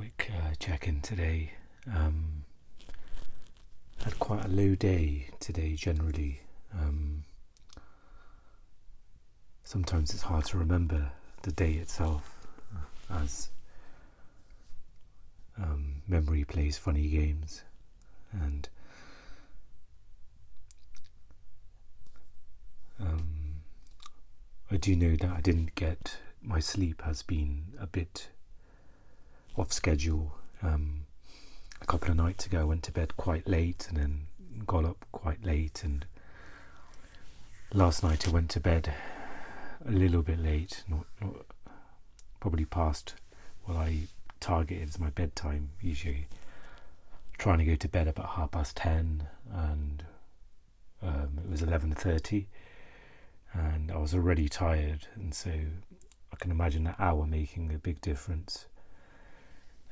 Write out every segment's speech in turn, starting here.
quick check-in today. Had quite a low day today generally. Sometimes it's hard to remember the day itself as memory plays funny games, and I do know that I didn't get my sleep has been a bit off schedule. A couple of nights ago I went to bed quite late and then got up quite late, and last night I went to bed a little bit late, not probably past what I targeted as my bedtime, usually trying to go to bed about 10:30, and it was 11:30 and I was already tired, and so I can imagine that hour making a big difference.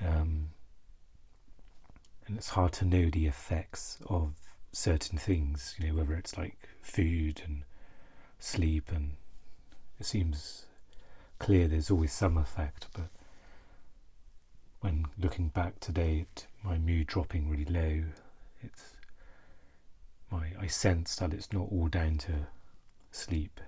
And it's hard to know the effects of certain things, whether it's like food and sleep, and it seems clear there's always some effect, but when looking back today at my mood dropping really low, I sense that it's not all down to sleep.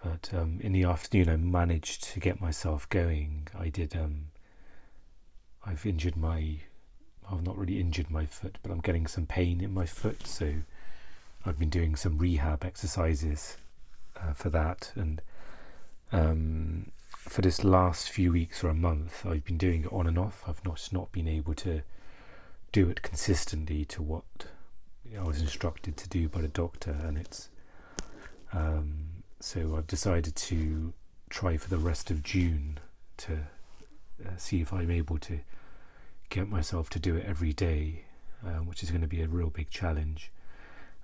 But in the afternoon I managed to get myself going. I've not really injured my foot, but I'm getting some pain in my foot, so I've been doing some rehab exercises for that, and for this last few weeks or a month I've been doing it on and off. I've not been able to do it consistently to what I was instructed to do by the doctor, and it's so I've decided to try for the rest of June to see if I'm able to get myself to do it every day, which is going to be a real big challenge,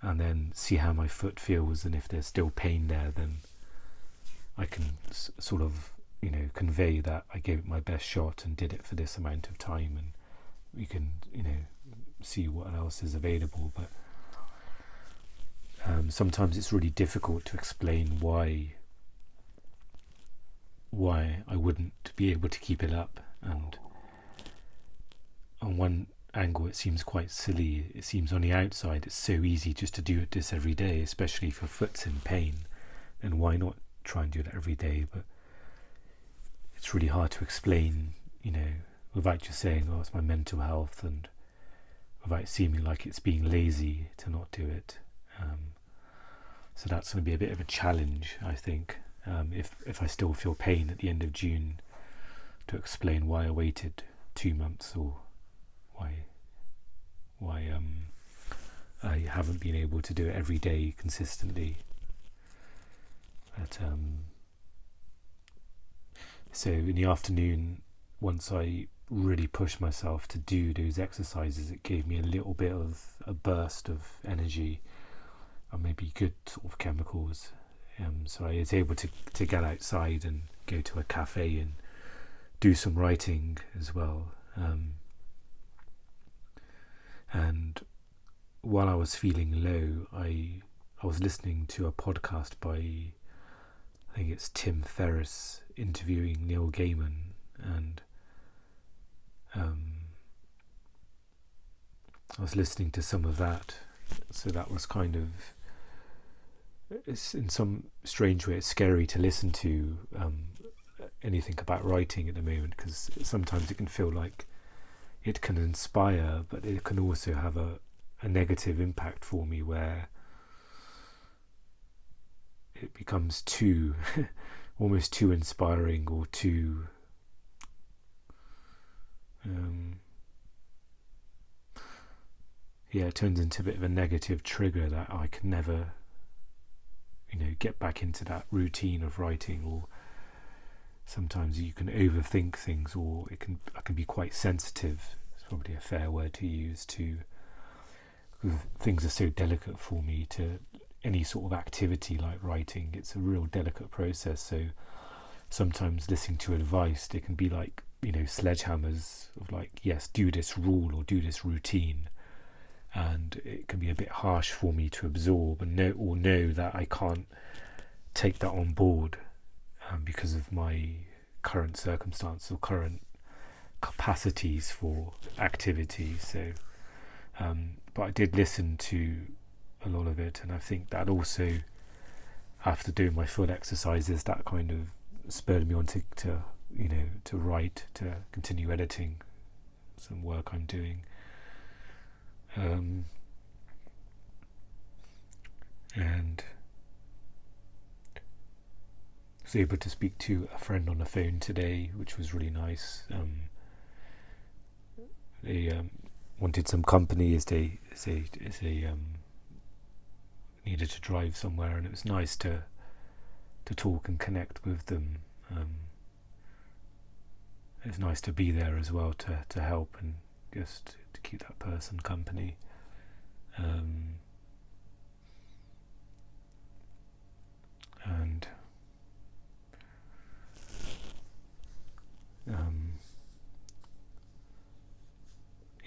and then see how my foot feels, and if there's still pain there, then I can sort of convey that I gave it my best shot and did it for this amount of time, and we can see what else is available. But sometimes it's really difficult to explain why I wouldn't be able to keep it up, and on one angle it seems quite silly. It seems on the outside it's so easy just to do this every day, especially if your foot's in pain, and why not try and do that every day? But it's really hard to explain, without just saying, oh, it's my mental health, and without seeming like it's being lazy to not do it. So that's going to be a bit of a challenge, I think, if I still feel pain at the end of June, to explain why I waited 2 months, or why I haven't been able to do it every day consistently. But so in the afternoon, once I really pushed myself to do those exercises, it gave me a little bit of a burst of energy, and maybe good sort of chemicals. So I was able to get outside and go to a cafe and do some writing as well. And while I was feeling low, I was listening to a podcast by, I think it's Tim Ferriss, interviewing Neil Gaiman, and I was listening to some of that. So that was kind of, it's in some strange way, it's scary to listen to anything about writing at the moment, because sometimes it can feel like it can inspire, but it can also have a negative impact for me, where it becomes too almost too inspiring, or too it turns into a bit of a negative trigger that I can never get back into that routine of writing. Or sometimes you can overthink things, or I can be quite sensitive. It's probably a fair word to use, because things are so delicate for me. To any sort of activity like writing, it's a real delicate process. So sometimes listening to advice, they can be like sledgehammers of like, yes, do this rule or do this routine, and it can be a bit harsh for me to absorb and know that I can't take that on board, because of my current circumstance or current capacities for activity. So, but I did listen to a lot of it, and I think that also, after doing my full exercises, that kind of spurred me on to to write, to continue editing some work I'm doing. And I was able to speak to a friend on the phone today, which was really nice. They wanted some company as they needed to drive somewhere, and it was nice to talk and connect with them. It's nice to be there as well to help and just to keep that person company. And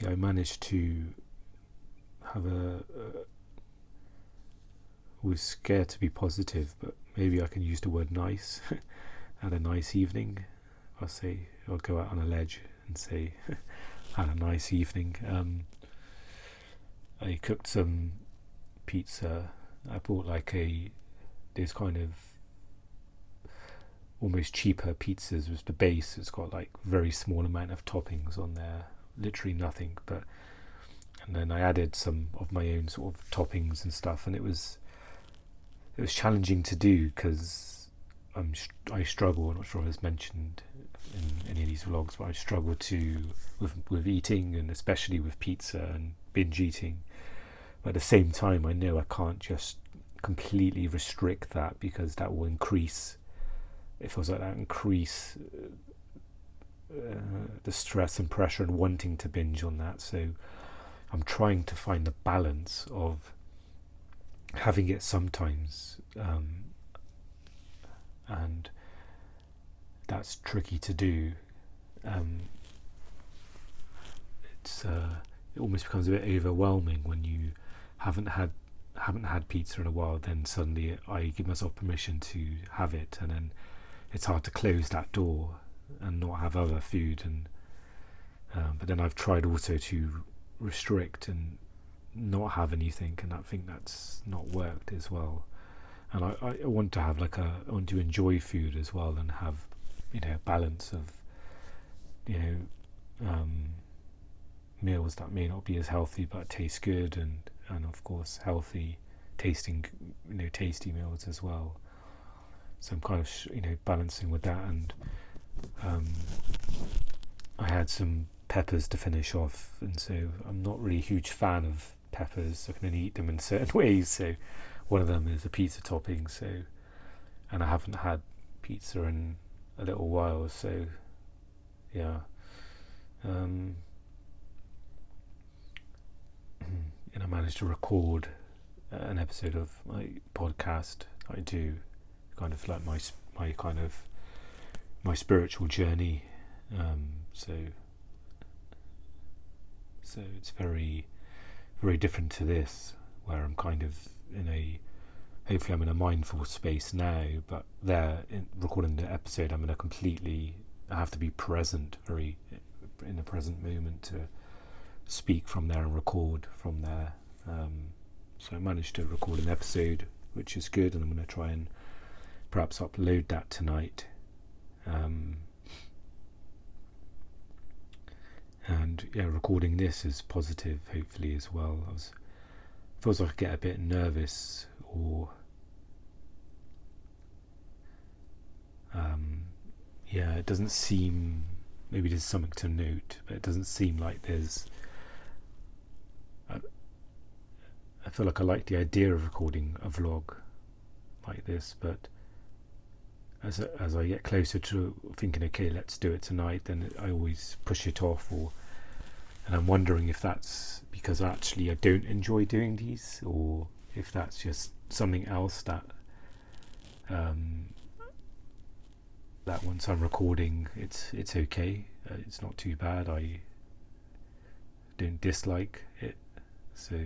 I managed to have was scared to be positive, but maybe I can use the word nice. Had a nice evening. I'll go out on a ledge and say had a nice evening. I cooked some pizza. I bought these kind of almost cheaper pizzas with the base. It's got like very small amount of toppings on there, literally nothing. And then I added some of my own sort of toppings and stuff, and it was challenging to do because I struggle. I'm not sure if it's mentioned in any of these vlogs, but I struggle with eating, and especially with pizza and binge eating. But at the same time, I know I can't just completely restrict that, because that will increase. It feels like that increase the stress and pressure and wanting to binge on that. So I'm trying to find the balance of having it sometimes, and that's tricky to do. It almost becomes a bit overwhelming when you haven't had pizza in a while. Then suddenly I give myself permission to have it, and then it's hard to close that door and not have other food. And but then I've tried also to restrict and not have anything, and I think that's not worked as well. And I want to have I want to enjoy food as well, and have a balance of meals that may not be as healthy but taste good, and of course healthy tasting tasty meals as well. So I'm kind of balancing with that. And I had some peppers to finish off, and so I'm not really a huge fan of peppers. I can only eat them in certain ways. So one of them is a pizza topping. So, and I haven't had pizza in a little while. So yeah. And I managed to record an episode of my podcast. I do kind of like my spiritual journey. So it's very, very different to this, where I'm kind of hopefully I'm in a mindful space now, but there in recording the episode, I have to be present, very in the present moment, to speak from there and record from there. So I managed to record an episode, which is good, and I'm going to try and perhaps upload that tonight. And yeah, recording this is positive, hopefully, as well. Feels like I get a bit nervous, or it doesn't seem, maybe there's something to note, but it doesn't seem like there's, I feel like I like the idea of recording a vlog like this, but as I get closer to thinking, okay, let's do it tonight, then I always push it off, and I'm wondering if that's because actually I don't enjoy doing these, or if that's just something else that that once I'm recording, it's okay, it's not too bad, I don't dislike it. So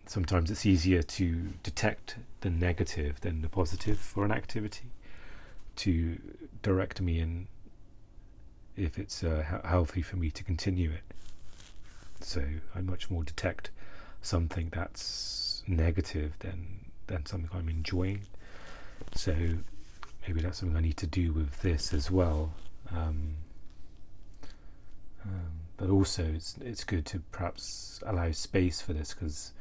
sometimes it's easier to detect the negative than the positive for an activity. to direct me in if it's healthy for me to continue it. So I much more detect something that's negative than something I'm enjoying. So maybe that's something I need to do with this as well. But also it's good to perhaps allow space for this, because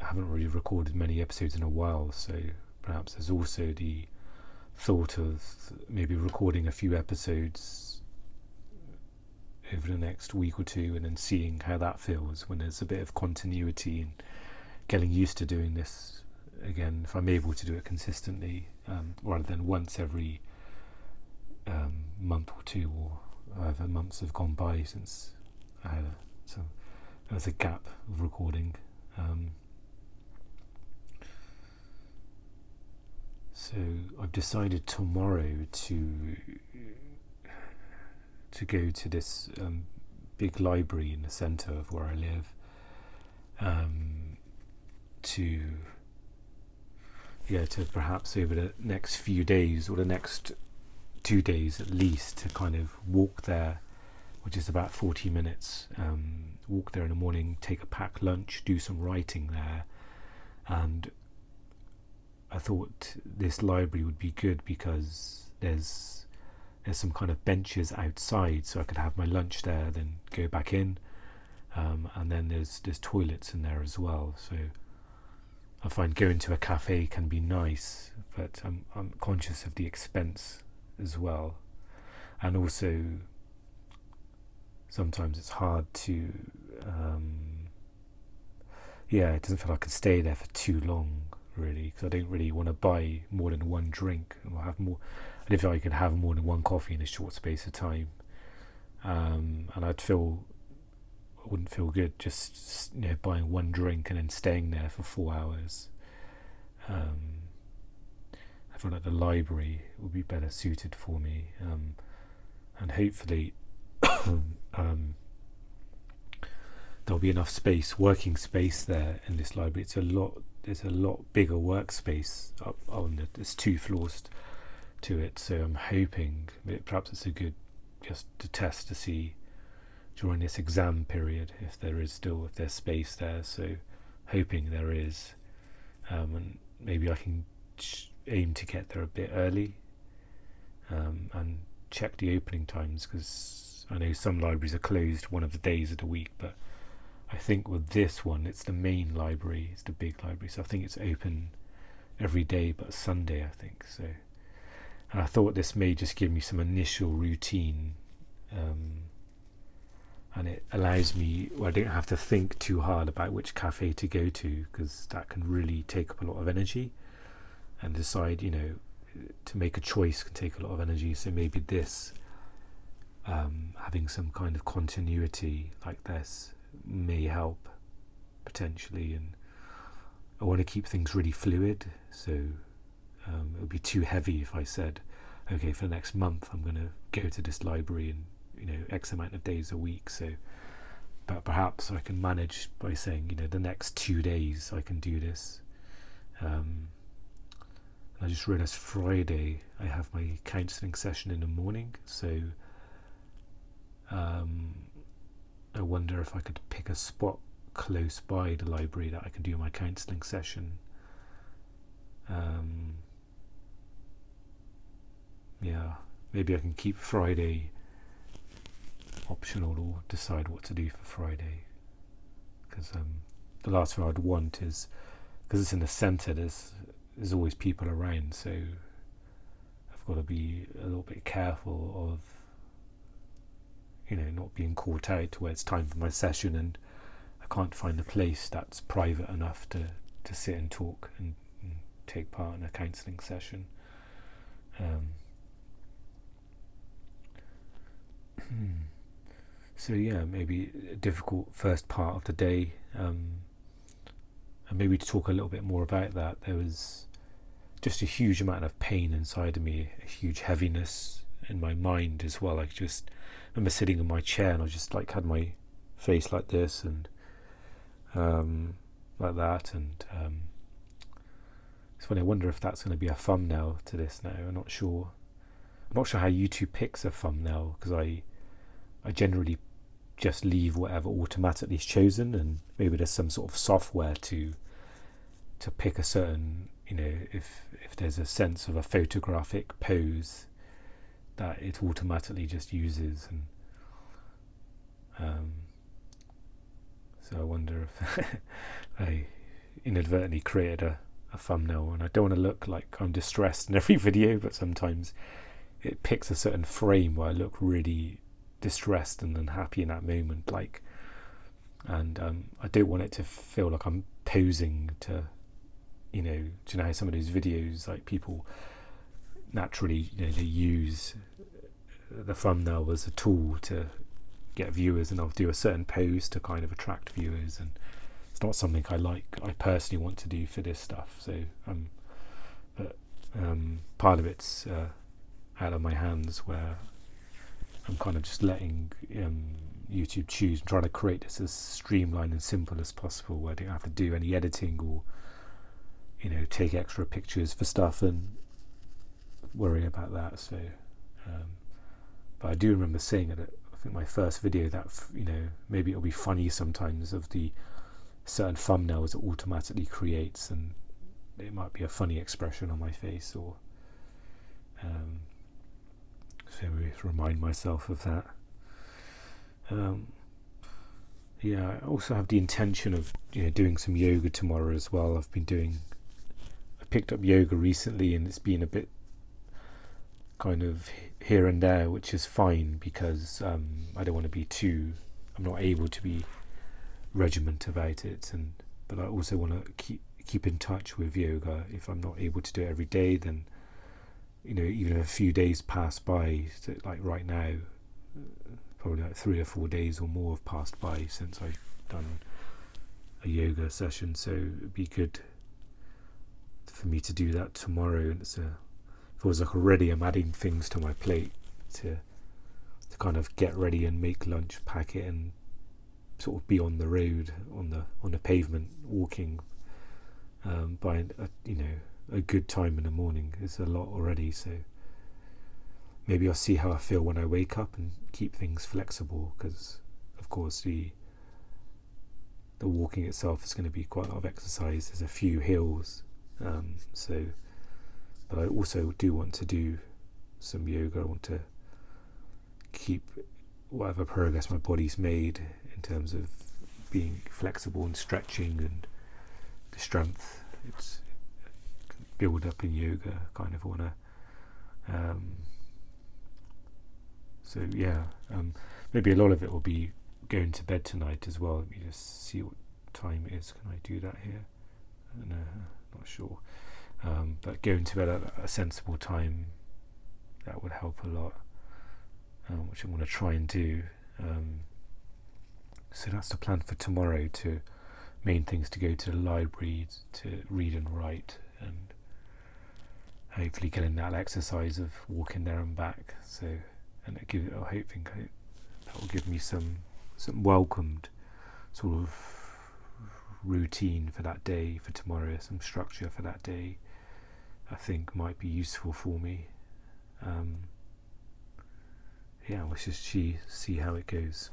I haven't really recorded many episodes in a while, so perhaps there's also the thought of maybe recording a few episodes over the next week or two and then seeing how that feels when there's a bit of continuity, and getting used to doing this again, if I'm able to do it consistently, rather than once every month or two, or however months have gone by since I had there's a gap of recording. So I've decided tomorrow to go to this big library in the centre of where I live, to perhaps over the next few days, or the next 2 days at least, to kind of walk there, which is about 40 minutes, walk there in the morning, take a packed lunch, do some writing there. And I thought this library would be good because there's some kind of benches outside, so I could have my lunch there, then go back in, and then there's toilets in there as well. So I find going to a cafe can be nice, but I'm conscious of the expense as well, and also sometimes it's hard to it doesn't feel like I can stay there for too long, really, because I don't really want to buy more than one drink, and have more. I don't feel like I can have more than one coffee in a short space of time, and I wouldn't feel good just buying one drink and then staying there for 4 hours. I feel like the library would be better suited for me, and hopefully there'll be enough working space there in this library. There's a lot bigger workspace up on there's 2 floors to it, so I'm hoping perhaps it's a good just to test to see during this exam period if there's space there. So hoping there is, and maybe I can aim to get there a bit early, and check the opening times, because I know some libraries are closed one of the days of the week, but I think with this one, it's the main library, it's the big library, so I think it's open every day but Sunday, I think. So, and I thought this may just give me some initial routine, and it allows me, I don't have to think too hard about which cafe to go to, because that can really take up a lot of energy, and decide, to make a choice can take a lot of energy. So maybe this, having some kind of continuity like this may help potentially. And I want to keep things really fluid, so it would be too heavy if I said, okay, for the next month I'm going to go to this library and X amount of days a week. So, but perhaps I can manage by saying, the next 2 days I can do this. I just realised Friday I have my counselling session in the morning, so I wonder if I could pick a spot close by the library that I can do my counselling session. Maybe I can keep Friday optional, or decide what to do for Friday, because the last thing I'd want is, because it's in the centre, there's always people around, so I've got to be a little bit careful of not being caught out where it's time for my session and I can't find a place that's private enough to sit and talk and take part in a counselling session. So maybe a difficult first part of the day, and maybe to talk a little bit more about that, there was just a huge amount of pain inside of me, a huge heaviness in my mind as well. I just remember sitting in my chair and I just had my face like this and like that, and it's funny, I wonder if that's going to be a thumbnail to this now. I'm not sure how YouTube picks a thumbnail, because I generally just leave whatever automatically is chosen, and maybe there's some sort of software to pick a certain, if there's a sense of a photographic pose that it automatically just uses. And so I wonder if I inadvertently created a thumbnail, and I don't want to look like I'm distressed in every video, but sometimes it picks a certain frame where I look really distressed and unhappy in that moment, and I don't want it to feel like I'm posing to, do you know how some of those videos, like, people naturally, they use the thumbnail as a tool to get viewers, and I'll do a certain pose to kind of attract viewers, and it's not something I personally want to do for this stuff. So but part of it's out of my hands, where I'm kind of just letting YouTube choose. I'm trying to create this as streamlined and simple as possible, where I don't have to do any editing or take extra pictures for stuff and worry about that. So but I do remember saying it, I think my first video, that maybe it'll be funny sometimes of the certain thumbnails it automatically creates, and it might be a funny expression on my face, or so I remind myself of that. I also have the intention of doing some yoga tomorrow as well. I picked up yoga recently, and it's been a bit kind of here and there, which is fine, because I don't want to be I'm not able to be regiment about it, but I also want to keep in touch with yoga. If I'm not able to do it every day, then even if a few days pass by, so like right now, probably like 3 or 4 days or more have passed by since I've done a yoga session, so it'd be good for me to do that tomorrow. And it feels like already I'm adding things to my plate to kind of get ready and make lunch, pack it, and sort of be on the road, on the pavement, walking by a good time in the morning. It's a lot already, so maybe I'll see how I feel when I wake up and keep things flexible, because of course the walking itself is going to be quite a lot of exercise. There's a few hills, but I also do want to do some yoga. I want to keep whatever progress my body's made in terms of being flexible and stretching, and the strength it's build up in yoga. Kind of want to maybe a lot of it will be going to bed tonight as well. Let me just see what time it is. Can I do that here? No, not sure. But going to bed at a sensible time, that would help a lot, which I'm going to try and do. So that's the plan for tomorrow. Main things to go to the library to read and write, and hopefully getting that exercise of walking there and back. So, and I think that will give me some welcomed sort of routine for that day, for tomorrow, some structure for that day. I think might be useful for me. We'll just see how it goes.